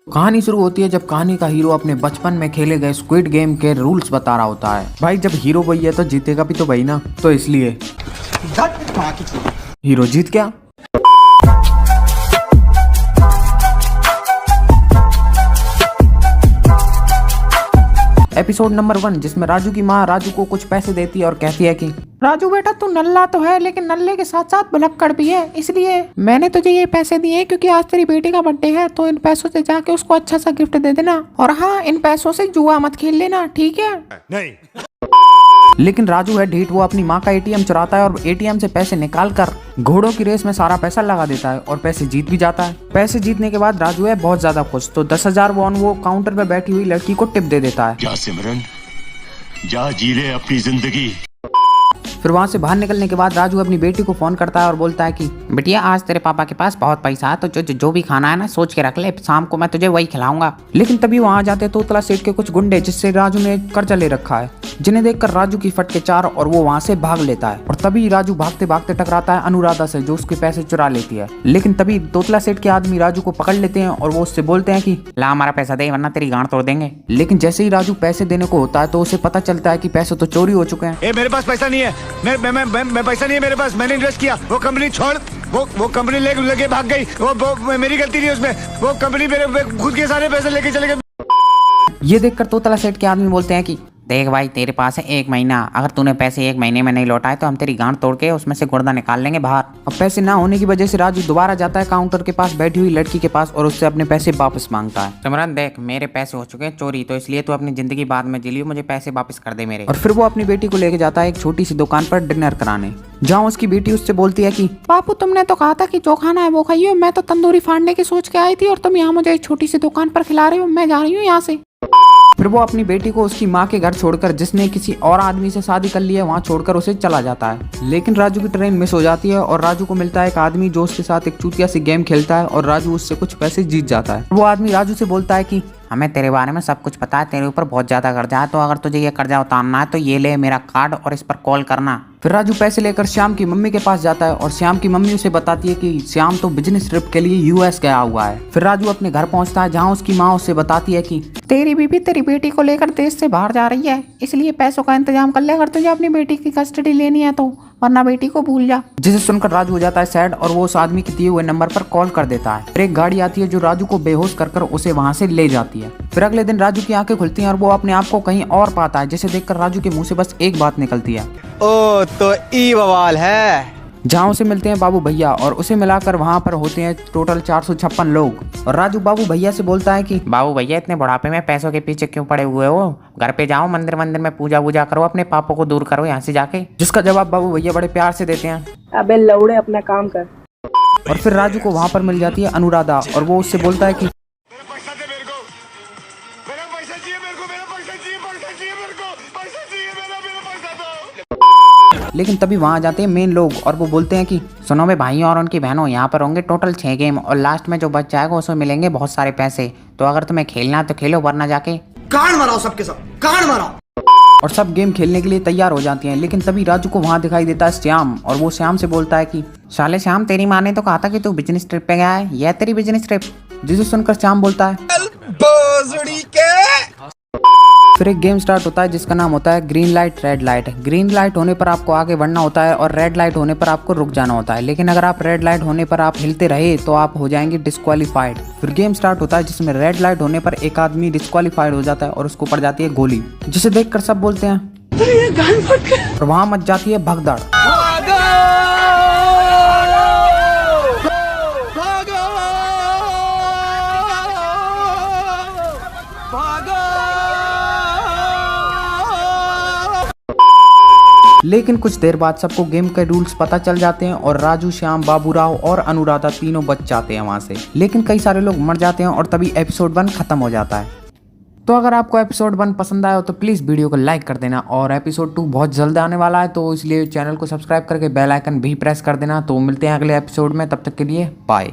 कहानी शुरू होती है जब कहानी का हीरो अपने बचपन में खेले गए स्क्विड गेम के रूल्स बता रहा होता है। भाई जब हीरो वही है तो जीतेगा भी तो भाई ना, तो इसलिए हीरो जीत गया। एपिसोड नंबर 1, जिसमें राजू की माँ राजू को कुछ पैसे देती है और कहती है कि राजू बेटा तू नल्ला तो है लेकिन नल्ले के साथ साथ भुलक्कड़ भी है, इसलिए मैंने तुझे ये पैसे दिए क्योंकि आज तेरी बेटी का बर्थडे है, तो इन पैसों से जाके उसको अच्छा सा गिफ्ट दे देना, और हाँ इन पैसों से जुआ मत खेल लेना, ठीक है? नहीं। लेकिन राजू है ढीठ, वो अपनी माँ का एटीएम चुराता है और एटीएम से पैसे निकाल कर घोड़ों की रेस में सारा पैसा लगा देता है और पैसे जीत भी जाता है। पैसे जीतने के बाद राजू है बहुत ज्यादा खुश, तो 10,000 वॉन वो काउंटर पे बैठी हुई लड़की को टिप दे देता है। जा सिमरन, जा जी ले अपनी जिंदगी। फिर वहाँ से बाहर निकलने के बाद राजू अपनी बेटी को फोन करता है और बोलता है कि बेटिया आज तेरे पापा के पास बहुत पैसा है, तो जो भी खाना है ना सोच के रख ले, शाम को मैं तुझे वही खिलाऊंगा। लेकिन तभी वहाँ जाते तोतला सेठ के कुछ गुंडे जिससे राजू ने कर्जा ले रखा है, जिन्हें देखकर राजू की फटके चार और वो वहाँ से भाग लेता है। और तभी राजू भागते भागते टकराता है अनुराधा से, जो उसके पैसे चुरा लेती है। लेकिन तभी तोतला सेठ के आदमी राजू को पकड़ लेते हैं और वो उससे बोलते हैं कि ला हमारा पैसा दे वरना तेरी गांड तोड़ देंगे। लेकिन जैसे ही राजू पैसे देने को होता है तो उसे पता चलता है कि पैसे तो चोरी हो चुके हैं। मेरे पास पैसा नहीं है, मैं पैसा नहीं है मेरे पास, मैंने इन्वेस्ट किया, वो कंपनी छोड़, वो कंपनी लगे भाग गई, वो मेरी गलती नहीं उसमें, वो कंपनी मेरे खुद के सारे पैसे लेके चले गए। ये देखकर तोतला सेठ के आदमी बोलते हैं कि देख भाई तेरे पास है 1 महीना, अगर तूने पैसे 1 महीने में नहीं लौटाए तो हम तेरी गांड तोड़ के उसमें से गुर्दा निकाल लेंगे बाहर। अब पैसे ना होने की वजह से राजू दोबारा जाता है काउंटर के पास बैठी हुई लड़की के पास और उससे अपने पैसे वापस मांगता है। सिमरन देख मेरे पैसे हो चुके हैं चोरी, तो इसलिए तू अपनी जिंदगी बाद में जी लियो, मुझे पैसे वापस कर दे मेरे। और फिर वो अपनी बेटी को लेके जाता है एक छोटी सी दुकान पर डिनर कराने, जहाँ उसकी बेटी उससे बोलती है कि बापू तुमने तो कहा था कि जो खाना है वो खाइयो, मैं तो तंदूरी फाड़ने की सोच के आई थी और तुम यहाँ मुझे एक छोटी सी दुकान पर खिला रहे हो, मैं जा रही हूँ यहाँ से। फिर वो अपनी बेटी को उसकी माँ के घर छोड़कर, जिसने किसी और आदमी से शादी कर ली है, वहाँ छोड़कर उसे चला जाता है। लेकिन राजू की ट्रेन मिस हो जाती है और राजू को मिलता है एक आदमी जो उसके साथ एक चूतिया सी गेम खेलता है और राजू उससे कुछ पैसे जीत जाता है। वो आदमी राजू से बोलता है कि हमें तेरे बारे में सब कुछ पता है, तेरे ऊपर बहुत ज्यादा कर्जा है, तो अगर तुझे ये कर्जा उतारना है तो ये ले मेरा कार्ड और इस पर कॉल करना। फिर राजू पैसे लेकर श्याम की मम्मी के पास जाता है और श्याम की मम्मी उसे बताती है कि श्याम तो बिजनेस ट्रिप के लिए यूएस गया हुआ है। फिर राजू अपने घर पहुंचता है, जहां उसकी माँ उसे बताती है कि तेरी बीबी तेरी बेटी को लेकर देश से बाहर जा रही है, इसलिए पैसों का इंतजाम कर ले अगर तुझे अपनी बेटी की कस्टडी लेनी है तो, वरना बेटी को भूल जा। जिसे सुनकर राजू हो जाता है सैड और वो उस आदमी के दिए हुए नंबर पर कॉल कर देता है। फिर एक गाड़ी आती है जो राजू को बेहोश कर उसे वहां से ले जाती है। फिर अगले दिन राजू की आंखें खुलती हैं और वो अपने आप को कहीं और पाता है, जिसे देखकर राजू के मुंह से बस एक बात निकलती है, ओ तो ई बवाल है। जहाँ उसे मिलते हैं बाबू भैया और उसे मिलाकर वहाँ पर होते हैं टोटल 456 लोग। और राजू बाबू भैया से बोलता है कि बाबू भैया इतने बुढ़ापे में पैसों के पीछे क्यों पड़े हुए हो, घर पे जाओ मंदिर में पूजा वूजा करो, अपने पापों को दूर करो यहाँ से जाके। जिसका जवाब बाबू भैया बड़े प्यार से देते हैं, अबे लौड़े अपना काम कर। और फिर राजू को वहाँ पर मिल जाती है अनुराधा और वो उससे बोलता है कि लेकिन तभी वहाँ जाते हैं मेन लोग और वो बोलते हैं कि सुनो बे भाइयों और उनकी बहनों, यहाँ पर होंगे टोटल 6 गेम और लास्ट में जो बच जाएगा उसमें मिलेंगे बहुत सारे पैसे, तो अगर तुम्हें खेलना है तो खेलो वरना जाके कान मारो, सबके सब कान मारो। और सब गेम खेलने के लिए तैयार हो जाती हैं। लेकिन तभी राजू को वहाँ दिखाई देता है श्याम और वो श्याम से बोलता है कि साले श्याम तेरी माँ ने तो कहा था कि तू बिजनेस ट्रिप पे गया है, यह तेरी बिजनेस ट्रिप। जिसे सुनकर श्याम बोलता है फिर एक गेम स्टार्ट होता है जिसका नाम होता है green light red light. Green light होने पर आपको आगे बढ़ना होता है और रेड लाइट होने पर आपको रुक जाना होता है, लेकिन अगर आप रेड लाइट होने पर आप हिलते रहे तो आप हो जाएंगे डिस्क्वालीफाइड। फिर गेम स्टार्ट होता है जिसमें रेड लाइट होने पर एक आदमी डिस्क्वालीफाइड हो जाता है और उसको पड़ जाती है गोली, जिसे देखकर सब बोलते हैं और वहाँ मच जाती है भगदड़। लेकिन कुछ देर बाद सबको गेम के रूल्स पता चल जाते हैं और राजू, श्याम, बाबूराव और अनुराधा तीनों बच जाते हैं वहां से। लेकिन कई सारे लोग मर जाते हैं और तभी एपिसोड 1 खत्म हो जाता है। तो अगर आपको एपिसोड 1 पसंद आया हो तो प्लीज़ वीडियो को लाइक कर देना, और एपिसोड 2 बहुत जल्द आने वाला है तो इसलिए चैनल को सब्सक्राइब करके बेल आइकन भी प्रेस कर देना। तो मिलते हैं अगले एपिसोड में, तब तक के लिए बाय।